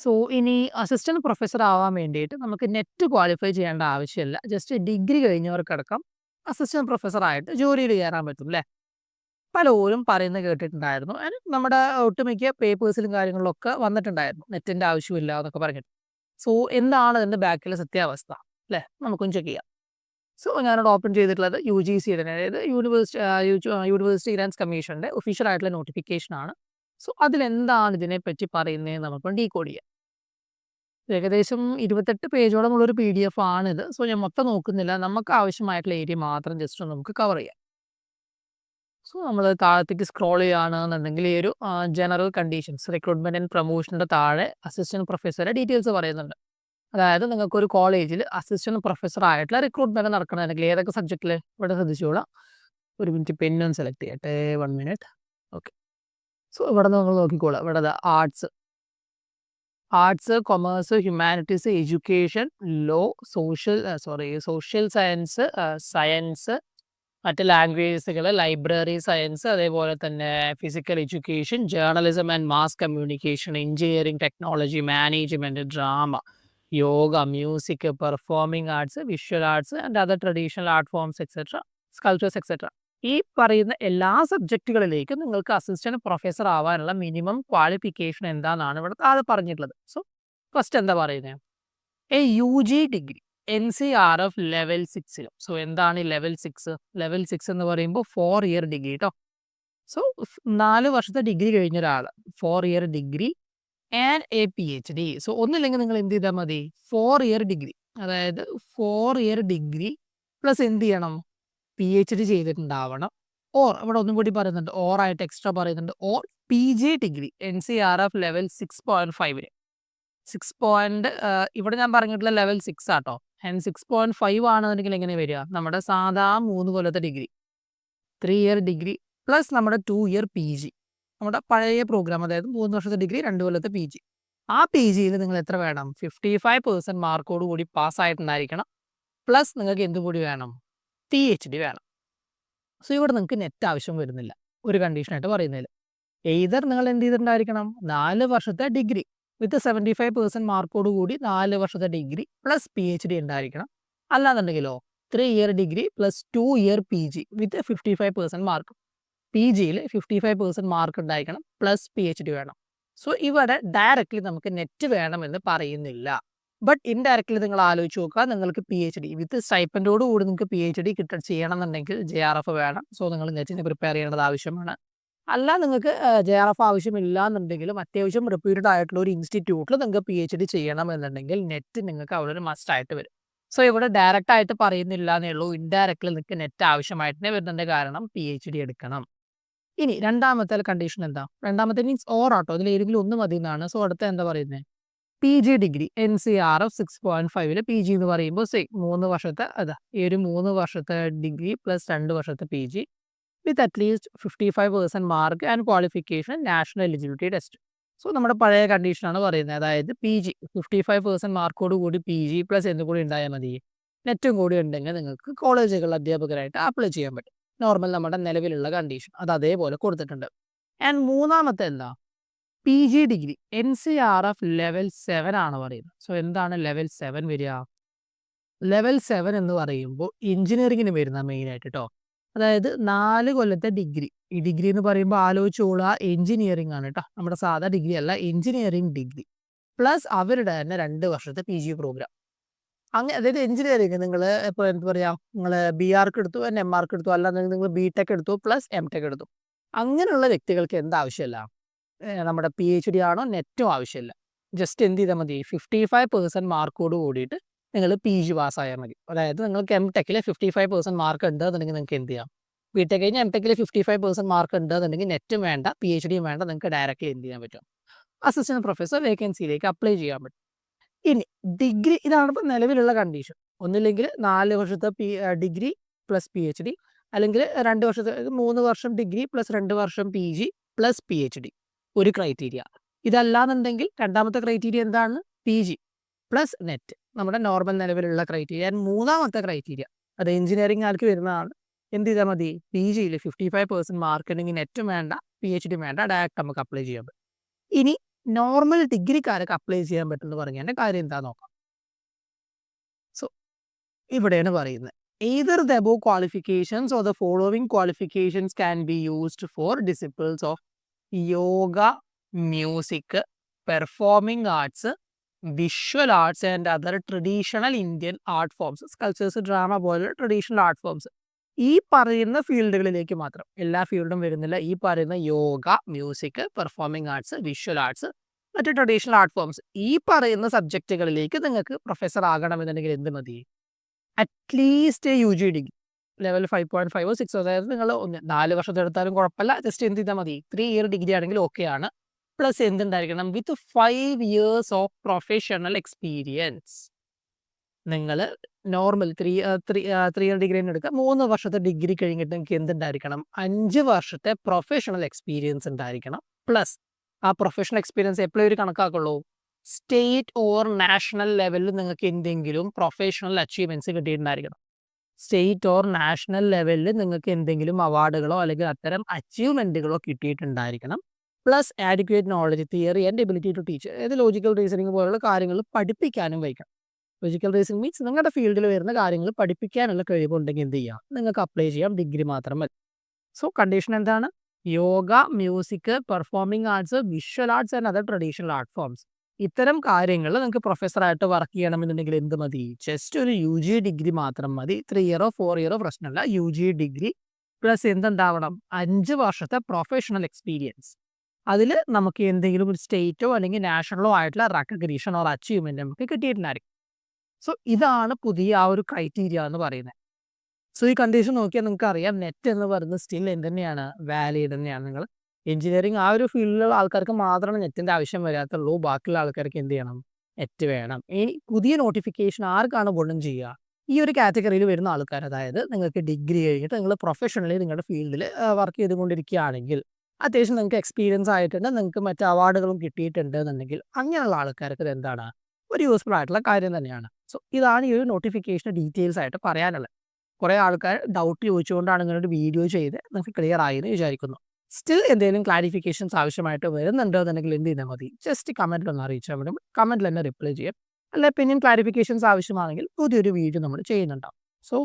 So ഇനി assistant professor ആവാൻ വേണ്ടിയിട്ട് നമുക്ക് നെറ്റ് ക്വാളിഫൈ ചെയ്യേണ്ട ആവശ്യമില്ല. ജസ്റ്റ് ഡിഗ്രി കഴിഞ്ഞവർക്കടക്കം അസിസ്റ്റന്റ് പ്രൊഫസർ ആയിട്ട് ജോലിയിൽ കയറാൻ പറ്റും അല്ലേ? പലരും പറയുന്നത് കേട്ടിട്ടുണ്ടായിരുന്നു. ആൻഡ് നമ്മുടെ ഒട്ടുമിക്ക പേപ്പേഴ്സിലും കാര്യങ്ങളിലൊക്കെ വന്നിട്ടുണ്ടായിരുന്നു. നെറ്റിന്റെ ആവശ്യമില്ല എന്നൊക്കെ പറഞ്ഞിട്ട്. സോ എന്താണ് അതിന്റെ ബാക്കിലെ സത്യാവസ്ഥ? അല്ലേ? നമുക്കൊന്ന് ചെക്ക് ചെയ്യാം. സോ ഞാനിവിടെ ഓപ്പൺ ചെയ്തിട്ടുള്ളത് യുജിസിയുടെ അതായത് യൂണിവേഴ്സിറ്റി ഗ്രാന്റ്സ് കമ്മീഷന്റെ ഒഫീഷ്യൽ ആയിട്ടുള്ള നോട്ടിഫിക്കേഷൻ ആണ്. സോ അതിലെന്താണ് ഇതിനെപ്പറ്റി പറയുന്നതെന്ന് നമുക്കൊന്ന് ഡീകോഡ് ചെയ്യാം. ഏകദേശം 28 പേജോളമുള്ള ഒരു PDF ആണിത്. സോ ഞാൻ മൊത്തം നോക്കുന്നില്ല. നമുക്ക് ആവശ്യമായിട്ടുള്ള ഏരിയ മാത്രം ജസ്റ്റ് ഒന്ന് നമുക്ക് കവർ ചെയ്യാം. സോ നമ്മൾ താഴത്തേക്ക് സ്ക്രോൾ ചെയ്യുകയാണെന്നുണ്ടെങ്കിൽ ഈ ഒരു ജനറൽ കണ്ടീഷൻസ് റിക്രൂട്ട്മെന്റ് ആൻഡ് പ്രൊമോഷന്റെ താഴെ അസിസ്റ്റന്റ് പ്രൊഫസറുടെ ഡീറ്റെയിൽസ് പറയുന്നുണ്ട്. അതായത് നിങ്ങൾക്കൊരു കോളേജിൽ അസിസ്റ്റന്റ് പ്രൊഫസർ ആയിട്ടുള്ള റിക്രൂട്ട്മെന്റ് നടക്കണമെങ്കിൽ ഏതൊക്കെ സബ്ജക്റ്റിൽ ഇവിടെ ശ്രദ്ധിച്ചോളാം. ഒരു മിനിറ്റ് പെന്നൊന്ന് സെലക്ട് ചെയ്യട്ടെ. 1 മിനിറ്റ്. ഓക്കെ. സോ ഇവിടെ നിങ്ങൾ നോക്കിക്കോളാം. ഇവിടെ arts, commerce, humanities, education, law, social science, science, മറ്റ് ലാംഗ്വേജസുകൾ, ലൈബ്രറി സയൻസ്, അതേപോലെ തന്നെ physical education, journalism and mass communication, engineering technology, management, drama, yoga, music, performing arts, visual arts and other traditional art forms etcetera, sculptures etcetera. ഈ പറയുന്ന എല്ലാ സബ്ജക്റ്റുകളിലേക്കും നിങ്ങൾക്ക് assistant professor ആവാനുള്ള മിനിമം ക്വാളിഫിക്കേഷൻ എന്താണെന്നാണ് ഇവിടെ താഴെ പറഞ്ഞിട്ടുള്ളത്. സോ ഫസ്റ്റ് എന്താ പറയുന്നത്? A UG degree NCRF level 6. So എന്താണ് ഈ ലെവൽ 6? ലെവൽ 6 എന്ന് പറയുമ്പോൾ 4-year ഡിഗ്രി കേട്ടോ. സോ 4 വർഷത്തെ ഡിഗ്രി കഴിഞ്ഞ ഒരാൾ 4-year degree and A PhD. So ഒന്നില്ലെങ്കിൽ നിങ്ങൾ എന്ത് ചെയ്താൽ മതി? 4-year ഡിഗ്രി, അതായത് 4-year ഡിഗ്രി പ്ലസ് എന്ത് ചെയ്യണം? PhD ചെയ്തിട്ടുണ്ടാവണം. ഓർ ഇവിടെ ഒന്നും കൂടി പറയുന്നുണ്ട്, ഓർ ആയിട്ട് എക്സ്ട്രാ പറയുന്നുണ്ട്, or PG degree NCRF level 6.5. 6 ഇവിടെ ഞാൻ പറഞ്ഞിട്ടുള്ള ലെവൽ 6 ആട്ടോ. ആൻഡ് 6.5 ആണെന്നുണ്ടെങ്കിൽ എങ്ങനെ വരിക? നമ്മുടെ സാധാ 3 കൊല്ലത്തെ ഡിഗ്രി, 3-year ഡിഗ്രി പ്ലസ് നമ്മുടെ 2-year PG. നമ്മുടെ പഴയ പ്രോഗ്രാം, അതായത് 3 വർഷത്തെ ഡിഗ്രി 2 കൊല്ലത്തെ PG. ആ PGയിൽ നിങ്ങൾ എത്ര വേണം? 55% മാർക്കോട് കൂടി പാസ്സായിട്ടുണ്ടായിരിക്കണം. പ്ലസ് നിങ്ങൾക്ക് എന്തും കൂടി വേണം? PhD വേണം. സോ ഇവിടെ നിങ്ങൾക്ക് നെറ്റ് ആവശ്യം വരുന്നില്ല ഒരു കണ്ടീഷനായിട്ട് പറയുന്നതിൽ. എയ്തർ നിങ്ങൾ എന്ത് ചെയ്തിട്ടുണ്ടായിരിക്കണം? 4 വർഷത്തെ ഡിഗ്രി വിത്ത് 75% മാർക്കോട് കൂടി 4 വർഷത്തെ ഡിഗ്രി പ്ലസ് PhD ഉണ്ടായിരിക്കണം. അല്ലാന്നുണ്ടെങ്കിലോ 3-year degree plus 2-year PG വിത്ത് 55% മാർക്ക്. PGയിൽ 55% മാർക്ക് ഉണ്ടായിരിക്കണം പ്ലസ് PhD വേണം. സോ ഇവിടെ ഡയറക്റ്റ്ലി നമുക്ക് നെറ്റ് വേണമെന്ന് പറയുന്നില്ല. ബട്ട് ഇൻഡയറക്റ്റ്ലി നിങ്ങൾ ആലോചിച്ച് നോക്കുക, നിങ്ങൾക്ക് PhD വിത്ത് സ്റ്റൈപ്പൻഡോട് കൂടി നിങ്ങൾക്ക് PhD ചെയ്യണമെന്നുണ്ടെങ്കിൽ JRF വേണം. സോ നിങ്ങൾ നെറ്റിന് പ്രിപ്പയർ ചെയ്യേണ്ടത് ആവശ്യമാണ്. അല്ല നിങ്ങൾക്ക് JRF ആവശ്യമില്ല എന്നുണ്ടെങ്കിലും അത്യാവശ്യം റെപ്യൂട്ടഡ് ആയിട്ടുള്ള ഒരു ഇൻസ്റ്റിറ്റ്യൂട്ടിൽ നിങ്ങൾക്ക് PhD ചെയ്യണം എന്നുണ്ടെങ്കിൽ നെറ്റ് നിങ്ങൾക്ക് അവിടെ ഒരു മസ്റ്റ് ആയിട്ട് വരും. സോ ഇവിടെ ഡയറക്റ്റ് ആയിട്ട് പറയുന്നില്ല എന്നേ ഉള്ളൂ. ഇൻഡയറക്റ്റ്ലി നിങ്ങൾക്ക് നെറ്റ് ആവശ്യമായിട്ട് തന്നെ വരുന്നതിന്റെ കാരണം PhD എടുക്കണം. ഇനി രണ്ടാമത്തെ കണ്ടീഷൻ എന്താ? രണ്ടാമത്തെ മീൻസ് ഓർ ആട്ടോ. അതിൽ ഏതെങ്കിലും ഒന്ന് മതി എന്നാണ്. സോ അടുത്ത എന്താ പറയുന്നത്? PG ഡിഗ്രി NCRF 6.5 PG എന്ന് പറയുമ്പോൾ 3 വർഷത്തെ ഈ ഒരു 3 വർഷത്തെ ഡിഗ്രി പ്ലസ് 2 വർഷത്തെ PG with at least 55% mark and qualification national eligibility test. So നമ്മുടെ പഴയ കണ്ടീഷനാണ് പറയുന്നത്. അതായത് PG 55% മാർക്കോട് കൂടി PG പ്ലസ് എന്തും കൂടി ഉണ്ടായാൽ മതി? നെറ്റും കൂടി ഉണ്ടെങ്കിൽ നിങ്ങൾക്ക് കോളേജുകളിൽ അധ്യാപകരായിട്ട് അപ്ലൈ ചെയ്യാൻ പറ്റും. നോർമൽ നമ്മുടെ നിലവിലുള്ള കണ്ടീഷൻ അത് അതേപോലെ കൊടുത്തിട്ടുണ്ട്. ആൻഡ് മൂന്നാമത്തെ എന്താ? PG ഡിഗ്രി NCRF ലെവൽ 7 ആണ് പറയുന്നത്. സോ എന്താണ് ലെവൽ 7 വരിക? ലെവൽ 7 എന്ന് പറയുമ്പോൾ എഞ്ചിനീയറിംഗിന് വരുന്ന മെയിനായിട്ട് കേട്ടോ. അതായത് 4 കൊല്ലത്തെ ഡിഗ്രി. ഈ ഡിഗ്രി എന്ന് പറയുമ്പോൾ ആലോചിച്ചോളുക, എഞ്ചിനീയറിംഗ് ആണ് കേട്ടോ. നമ്മുടെ സാധാ ഡിഗ്രി അല്ല, എഞ്ചിനീയറിംഗ് ഡിഗ്രി പ്ലസ് അവരുടെ തന്നെ 2 വർഷത്തെ PG പ്രോഗ്രാം. അങ്ങനെ അതായത് എഞ്ചിനീയറിംഗ് നിങ്ങൾ ഇപ്പോൾ എന്താ പറയുക, നിങ്ങൾ BArch എടുത്തു, MArch എടുത്തു, അല്ലാന്നുണ്ടെങ്കിൽ നിങ്ങൾ BTech എടുത്തു പ്ലസ് MTech എടുത്തു. അങ്ങനെയുള്ള വ്യക്തികൾക്ക് എന്താവശ്യമില്ല? നമ്മുടെ PhD ആണോ നെറ്റും ആവശ്യമില്ല. ജസ്റ്റ് എന്ത് ചെയ്താൽ മതി? 55% മാർക്കോട് കൂടിയിട്ട് നിങ്ങൾ PG പാസ്സായാൽ മതി. അതായത് നിങ്ങൾക്ക് MTechൽ 55% മാർക്ക് ഉണ്ടെന്നുണ്ടെങ്കിൽ നിങ്ങൾക്ക് എന്ത് ചെയ്യാം? BTech കഴിഞ്ഞ് MTechൽ 55% മാർക്ക് ഉണ്ടെന്നുണ്ടെങ്കിൽ നെറ്റും വേണ്ട, PhDയും വേണ്ട, നിങ്ങൾക്ക് ഡയറക്റ്റ്ലി എന്ത് ചെയ്യാൻ പറ്റും? അസിസ്റ്റന്റ് പ്രൊഫസർ വേക്കൻസിയിലേക്ക് അപ്ലൈ ചെയ്യാൻ പറ്റും. ഇനി ഡിഗ്രി, ഇതാണ് ഇപ്പോൾ നിലവിലുള്ള കണ്ടീഷൻ. ഒന്നില്ലെങ്കിൽ 4 വർഷത്തെ ഡിഗ്രി പ്ലസ് PhD, അല്ലെങ്കിൽ 2 വർഷത്തെ 3 വർഷം ഡിഗ്രി പ്ലസ് 2 വർഷം PG പ്ലസ് PhD ഒരു ക്രൈറ്റീരിയ. ഇതല്ലാന്നുണ്ടെങ്കിൽ രണ്ടാമത്തെ ക്രൈറ്റീരിയ എന്താണ്? PG പ്ലസ് നെറ്റ്, നമ്മുടെ നോർമൽ നിലവിലുള്ള ക്രൈറ്റീരിയ. മൂന്നാമത്തെ ക്രൈറ്റീരിയ അത് എഞ്ചിനീയറിംഗ് ആൾക്ക് വരുന്നതാണ്. എന്ത് ചെയ്താൽ മതി? PGയിൽ 55% മാർക്ക് ഉണ്ടെങ്കിൽ നെറ്റും വേണ്ട, PhD വേണ്ട, ഡയറക്റ്റ് നമുക്ക് അപ്ലൈ ചെയ്യാൻ പറ്റും. ഇനി നോർമൽ ഡിഗ്രിക്കാർക്ക് അപ്ലൈ ചെയ്യാൻ പറ്റുമെന്ന് പറഞ്ഞതിൻ്റെ കാര്യം എന്താണെന്ന് നോക്കാം. സോ ഇവിടെയാണ് പറയുന്നത്. Either the above qualifications or the following qualifications can be used for disciplines of yoga, music, performing arts, visual arts and other traditional Indian art forms, sculptures, drama പോലുള്ള traditional art forms. ഈ പറയുന്ന ഫീൽഡുകളിലേക്ക് മാത്രം, എല്ലാ ഫീൽഡും വരുന്നില്ല. ഈ പറയുന്ന yoga, music, performing arts, visual arts, മറ്റ് ട്രഡീഷണൽ ആർട്ട് ഫോംസ്, ഈ പറയുന്ന സബ്ജക്റ്റുകളിലേക്ക് നിങ്ങൾക്ക് പ്രൊഫസർ ആകണമെന്നുണ്ടെങ്കിൽ എന്ത് മതി? At least U G degree level 5.5 6, അതായത് നിങ്ങൾ 4 വർഷത്തെ എടുത്താലും കുഴപ്പമില്ല. ജസ്റ്റ് എന്ത് ചെയ്താൽ മതി? 3 ഇയർ ഡിഗ്രി ആണെങ്കിൽ ഓക്കെയാണ്. പ്ലസ് എന്തുണ്ടായിരിക്കണം? With 5 years of professional experience. നിങ്ങൾ നോർമൽ 3 ഇയർ ഡിഗ്രി തന്നെ എടുക്കുക. 3 വർഷത്തെ ഡിഗ്രി കഴിഞ്ഞിട്ട് നിങ്ങൾക്ക് എന്തുണ്ടായിരിക്കണം? 5 വർഷത്തെ പ്രൊഫഷണൽ എക്സ്പീരിയൻസ് ഉണ്ടായിരിക്കണം. പ്ലസ് ആ പ്രൊഫഷണൽ എക്സ്പീരിയൻസ് എപ്പോഴും ഒരു കണക്കാക്കുള്ളൂ. സ്റ്റേറ്റ് ഓർ നാഷണൽ ലെവലിൽ നിങ്ങൾക്ക് എന്തെങ്കിലും പ്രൊഫഷണൽ അച്ചീവ്മെന്റ്സ് കിട്ടിയിട്ടുണ്ടായിരിക്കണം. സ്റ്റേറ്റ് ഓർ നാഷണൽ ലെവലിൽ നിങ്ങൾക്ക് എന്തെങ്കിലും അവാർഡുകളോ അല്ലെങ്കിൽ അത്തരം അച്ചീവ്മെന്റുകളോ കിട്ടിയിട്ടുണ്ടായിരിക്കണം. Plus adequate knowledge, theory and ability to teach, അതായത് ലോജിക്കൽ റീസണിങ് പോലുള്ള കാര്യങ്ങൾ പഠിപ്പിക്കാനും വയ്ക്കണം. ലോജിക്കൽ റീസണിങ് മീൻസ് നിങ്ങളുടെ ഫീൽഡിൽ വരുന്ന കാര്യങ്ങൾ പഠിപ്പിക്കാനുള്ള കഴിവുണ്ടെങ്കിൽ എന്ത് ചെയ്യാം? നിങ്ങൾക്ക് അപ്ലൈ ചെയ്യാം. ഡിഗ്രി മാത്രം മതി. സോ കണ്ടീഷൻ എന്താണ്? Yoga, music, performing arts, visual arts and other traditional art forms. ഇത്തരം കാര്യങ്ങൾ നിങ്ങൾക്ക് പ്രൊഫസറായിട്ട് വർക്ക് ചെയ്യണമെന്നുണ്ടെങ്കിൽ എന്ത് മതി? ജസ്റ്റ് ഒരു യു ജി ഡിഗ്രി മാത്രം മതി. 3 ഇയറോ 4 ഇയറോ പ്രശ്നമല്ല. യു ജി ഡിഗ്രി പ്ലസ് എന്തുണ്ടാവണം? 5 വർഷത്തെ പ്രൊഫഷണൽ എക്സ്പീരിയൻസ്. അതിൽ നമുക്ക് എന്തെങ്കിലും ഒരു സ്റ്റേറ്റോ അല്ലെങ്കിൽ നാഷണലോ ആയിട്ടുള്ള റെക്കഗ്നീഷൻ ഓർ അച്ചീവ്മെന്റ് നമുക്ക് കിട്ടിയിട്ടുണ്ടായിരിക്കും. സോ ഇതാണ് പുതിയ ആ ഒരു ക്രൈറ്റീരിയ എന്ന് പറയുന്നത്. സോ ഈ കണ്ടീഷൻ നോക്കിയാൽ നിങ്ങൾക്ക് അറിയാം, നെറ്റ് എന്ന് പറയുന്നത് സ്റ്റിൽ എന്ത് തന്നെയാണ്? വാലിഡ് തന്നെയാണ്. നിങ്ങൾ എഞ്ചിനീയറിംഗ് ആ ഒരു ഫീൽഡിലുള്ള ആൾക്കാർക്ക് മാത്രമേ നെറ്റിന്റെ ആവശ്യം വരാത്തുള്ളൂ. ബാക്കിയുള്ള ആൾക്കാർക്ക് എന്ത് ചെയ്യണം? നെറ്റ് വേണം. ഇനി പുതിയ നോട്ടിഫിക്കേഷൻ ആർക്കാണ് ഗുണം ചെയ്യുക? ഈ ഒരു കാറ്റഗറിയിൽ വരുന്ന ആൾക്കാർ, അതായത് നിങ്ങൾക്ക് ഡിഗ്രി കഴിഞ്ഞിട്ട് നിങ്ങൾ പ്രൊഫഷണലി നിങ്ങളുടെ ഫീൽഡിൽ വർക്ക് ചെയ്തുകൊണ്ടിരിക്കുകയാണെങ്കിൽ, അത്യാവശ്യം നിങ്ങൾക്ക് എക്സ്പീരിയൻസ് ആയിട്ടുണ്ട്, നിങ്ങൾക്ക് മറ്റ് അവാർഡുകളും കിട്ടിയിട്ടുണ്ട് എന്നുണ്ടെങ്കിൽ, അങ്ങനെയുള്ള ആൾക്കാർക്ക് ഇത് എന്താണ്? ഒരു യൂസ്ഫുൾ ആയിട്ടുള്ള കാര്യം തന്നെയാണ്. സോ ഇതാണ് ഈ ഒരു നോട്ടിഫിക്കേഷൻ ഡീറ്റെയിൽസ് ആയിട്ട് പറയാനുള്ളത്. കുറേ ആൾക്കാർ ഡൗട്ട് ചോദിച്ചുകൊണ്ടാണ് ഇങ്ങനെ ഒരു വീഡിയോ ചെയ്ത് നിങ്ങൾക്ക് ക്ലിയർ ആയി എന്ന് വിചാരിക്കുന്നു. സ്റ്റിൽ എന്തെങ്കിലും ക്ലാരിഫിക്കേഷൻസ് ആവശ്യമായിട്ട് വരുന്നുണ്ടോ എന്നുണ്ടെങ്കിൽ എന്ത് ചെയ്താൽ മതി? ജസ്റ്റ് കമൻറ്റിൽ ഒന്ന് അറിയിച്ചാൽ മതി. കമൻറ്റിൽ തന്നെ റിപ്ലൈ ചെയ്യാം. അല്ലെ പിന്നെയും ക്ലാരിഫിക്കേഷൻസ് ആവശ്യമാണെങ്കിൽ പുതിയൊരു വീഡിയോ നമ്മൾ ചെയ്യുന്നുണ്ടാവും. സോ